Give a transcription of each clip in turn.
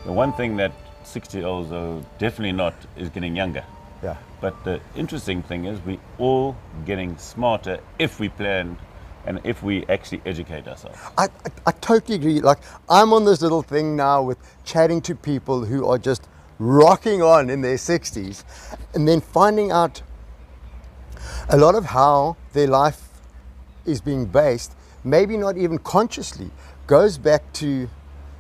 The one thing that 60-year-olds are definitely not is getting younger. Yeah. But the interesting thing is we all getting smarter if we plan and if we actually educate ourselves. I totally agree. Like, I'm on this little thing now with chatting to people who are just rocking on in their 60s and then finding out a lot of how their life is being based, maybe not even consciously, goes back to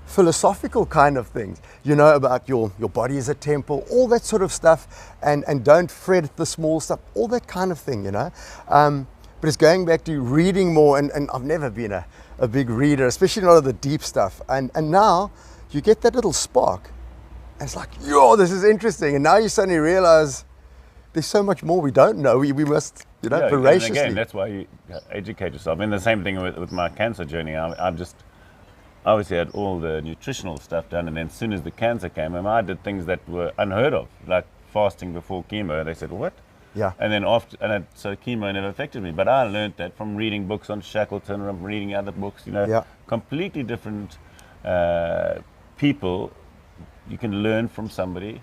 philosophical kind of things, you know, about your body is a temple, all that sort of stuff, and don't fret at the small stuff, all that kind of thing, you know. But it's going back to reading more, and I've never been a big reader, especially not of the deep stuff. And now you get that little spark, and it's like, yo, this is interesting. And now you suddenly realize there's so much more we don't know. We must, you know, voraciously. And again, that's why you educate yourself. I mean, the same thing with my cancer journey. I'm just obviously had all the nutritional stuff done, and then as soon as the cancer came, I did things that were unheard of, like fasting before chemo. They said, what? Yeah. And then so chemo never affected me. But I learned that from reading books on Shackleton, from reading other books, you know, Yeah. completely different people. You can learn from somebody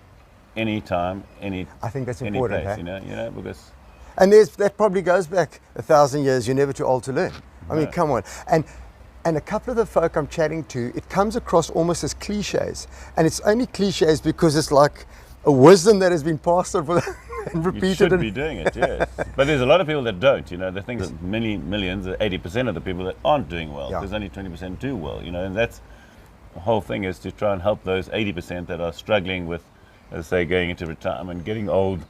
anytime, I think that's any important, place, hey? you know, because And that probably goes back 1,000 years. You're never too old to learn. I mean, come on. And a couple of the folk I'm chatting to, it comes across almost as cliches. And it's only cliches because it's like a wisdom that has been passed on for and repeated. you should be doing it, yes. But there's a lot of people that don't, you know. The thing is, millions, 80% of the people that aren't doing well. Yeah. There's only 20% do well, you know, and that's the whole thing, is to try and help those 80% that are struggling with, let's say, going into retirement, getting old,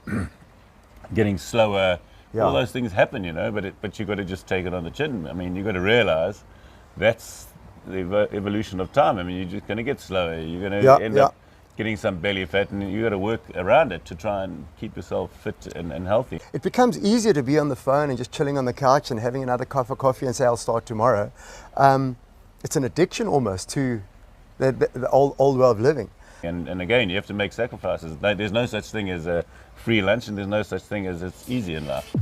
getting slower. Yeah. All those things happen, you know, but you've got to just take it on the chin. I mean, you've got to realize that's the evolution of time. I mean, you're just going to get slower. You're going to end up getting some belly fat, and you've got to work around it to try and keep yourself fit and healthy. It becomes easier to be on the phone and just chilling on the couch and having another cup of coffee and say, I'll start tomorrow. It's an addiction almost to the old way of living. And again, you have to make sacrifices. There's no such thing as a free lunch, and there's no such thing as it's easy in life.